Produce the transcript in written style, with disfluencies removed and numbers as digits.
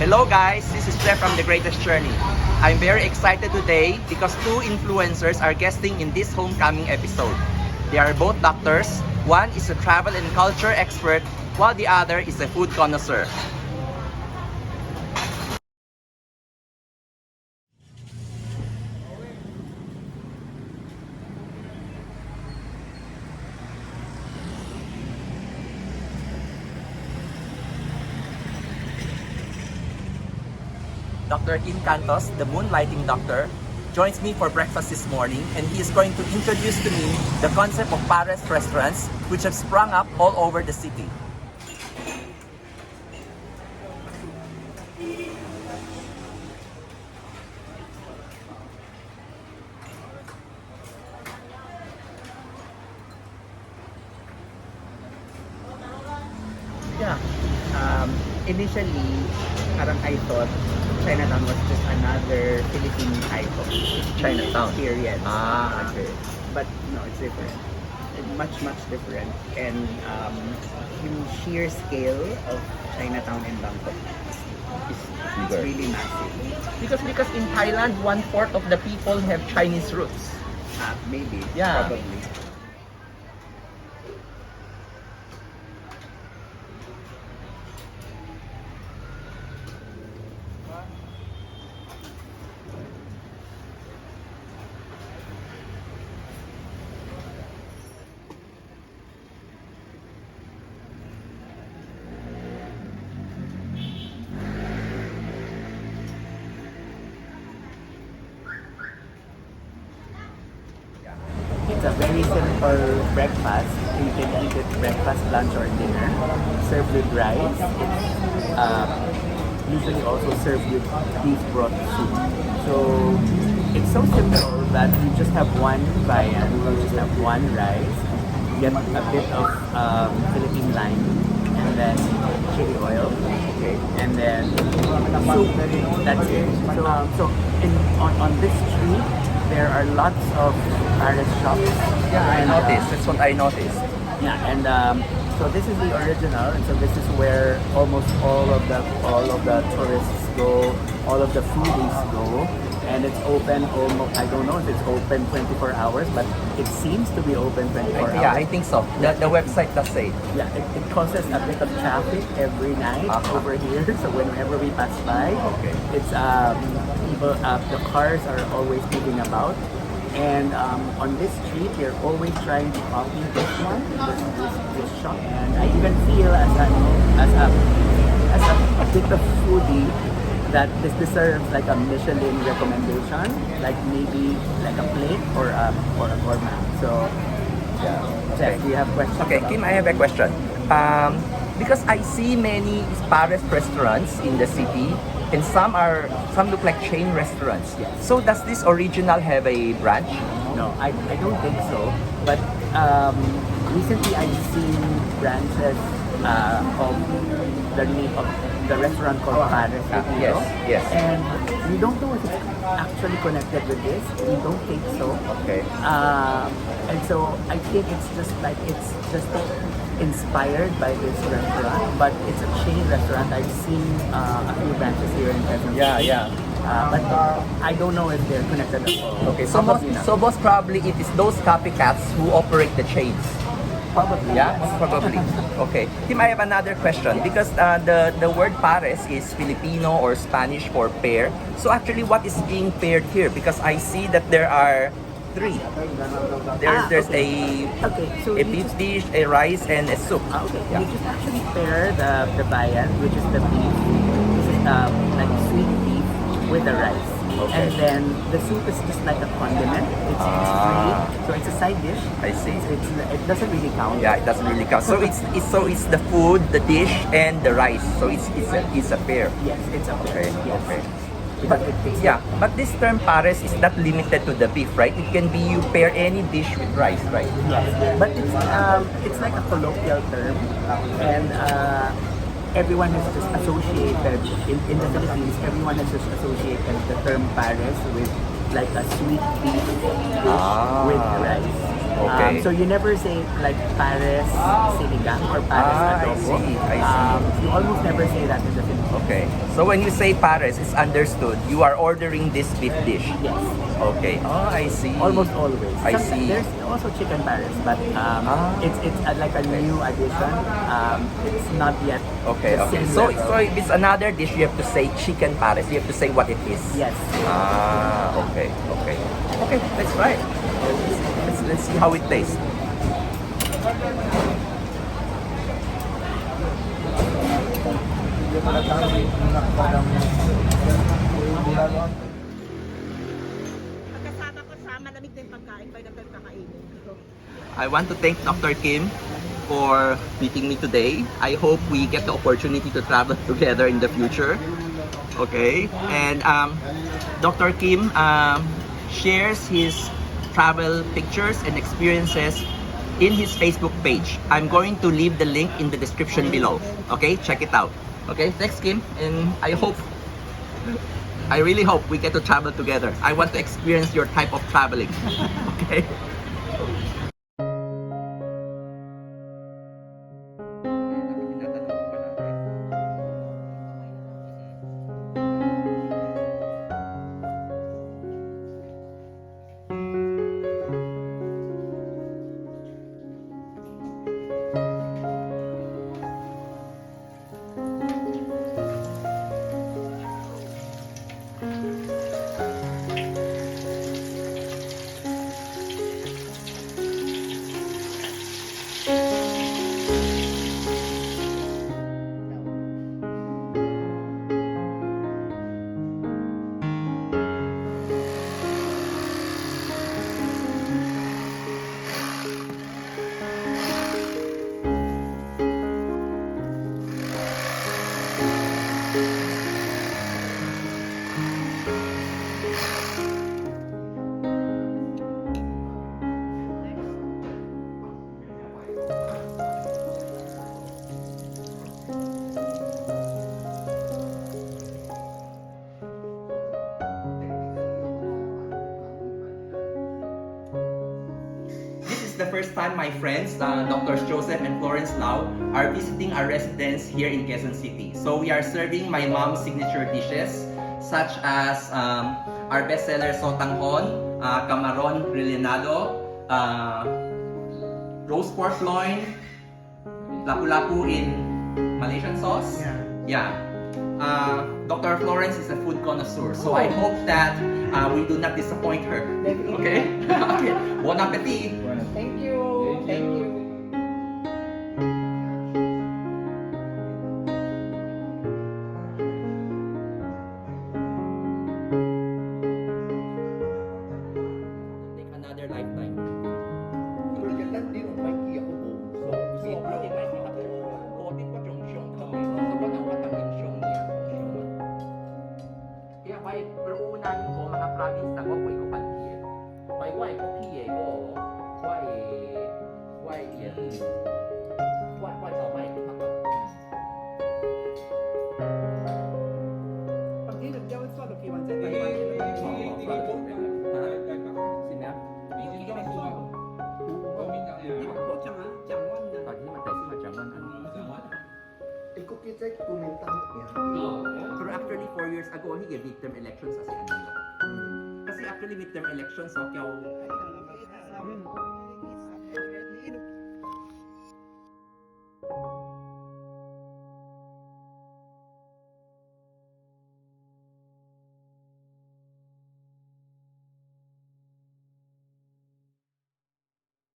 Hello guys, this is Jeff from The Greatest Journey. I'm very excited today because two influencers are guesting in this homecoming episode. They are both doctors. One is a travel and culture expert while the other is a food connoisseur. Dr. Kim Cantos, the Moonlighting doctor, joins me for breakfast this morning, and he is going to introduce to me the concept of Paris restaurants, which have sprung up all over the city. Yeah. Initially, parang I thought Chinatown was just another Philippine type of Chinatown. experience. Okay. But no, it's different. Much, much different. And yung sheer scale of Chinatown in Bangkok is Bigger. really massive. Because in Thailand, 1/4 of the people have Chinese roots. Maybe. Yeah. Probably. It's a very simple breakfast. You can eat it breakfast, lunch, or dinner. Served with rice. It's usually also served with beef broth soup. So it's so simple that you just have one viand, you just have one rice, get a bit of Philippine lime, and then chili oil. Okay. And then soup. That's it. So on this street, there are lots of Paris shops. Yeah, I noticed. That's what I noticed. Yeah, and so this is the original, and so this is where almost all of the tourists go, all of the foodies go, and it's open almost. I don't know if it's open 24 hours, but it seems to be open 24 hours. Yeah, I think so. The website does say. Yeah, it causes a bit of traffic every night over here. So whenever we pass by, Okay. it's people, the cars are always moving about, and on this street they're always trying to copy this one, this shop. And I even feel as a bit of foodie that this deserves like a Michelin recommendation, like maybe like a plate or a gourmet. So yeah, Jeff, do you have questions? Okay, about Kim, that? I have a question. Because I see many Paris restaurants in the city, and some look like chain restaurants. Yes. So does this original have a branch? No, I don't think so. But recently I've seen branches of the name of the restaurant called Paris. Yes, yes. And we don't know if it's actually connected with this. We don't think so. Okay. And so I think it's just inspired by this restaurant, but it's a chain restaurant. I've seen a few branches here in Quezon City. But I don't know if they're connected at all. Okay, so most probably it is those copycats who operate the chains. Probably. Yeah, yes. probably. Okay. Tim, I have another question because the word pares is Filipino or Spanish for pear. So actually, what is being paired here? Because I see that there are three. There's So a beef dish, a rice, and a soup. Okay. Yeah. You just actually pair the viand, which is the beef. This is like sweet beef with the rice. Okay. And then the soup is just like a condiment. It's free, so it's a side dish. I see. It doesn't really count. Yeah, it doesn't really count. So it's the food, the dish, and the rice. So it's a pair. Yes, it's a pair. Okay. Yes. Okay. But it tastes But this term pares is not limited to the beef, right? It can be you pair any dish with rice, right? Yes, but it's like a colloquial term, and everyone has just associated in the Philippines. Everyone has just associated the term pares with like a sweet beef dish with rice. Okay. So you never say like Paris sinigang or Paris adobo. I see. You almost never say that in the Philippines. Okay. So when you say Paris, it's understood. You are ordering this beef dish. Yes. Okay. Oh, I see. Almost always. I see. There's also chicken Paris, but it's like a new addition. It's not yet Okay, the okay. same So, level. so if it's another dish, you have to say chicken Paris. You have to say what it is. Yes. Ah, okay, okay. Okay, let's try it. Let's see how it tastes. Pagkasama ko sa malamig na yung pagkain, pwede tayo kakainin. I want to thank Dr. Kim for meeting me today. I hope we get the opportunity to travel together in the future. Okay, and Dr. Kim shares his travel pictures and experiences in his Facebook page. I'm going to leave the link in the description below. Okay, check it out. Okay, thanks Kim, and I really hope we get to travel together. I want to experience your type of traveling. Okay. This is the first time my friends, Drs. Joseph and Florence Lau, are visiting our residence here in Quezon City. So we are serving my mom's signature dishes, such as our bestseller sotanghon, camaron relinado, roast pork loin, lapu-lapu in Malaysian sauce. Yeah. Dr. Florence is a food connoisseur, so I hope that we do not disappoint her. Okay? Okay. Bon appetit! Thank you. Thank you. Take another lifetime. Kaya kay peruunahin ko mga province na ko ko kantiye. Kay why ko kiye ko. Why yan. Why sa why ko haka. Pag di nagjawan sa lukiwan sa Taiwan, Sinap. ko chẳng chẳng ngon na. Pag hindi man tayo simadyaman. Pero actually 4 years ago, he gave midterm elections kasi ano. Kasi actually midterm elections, so kaya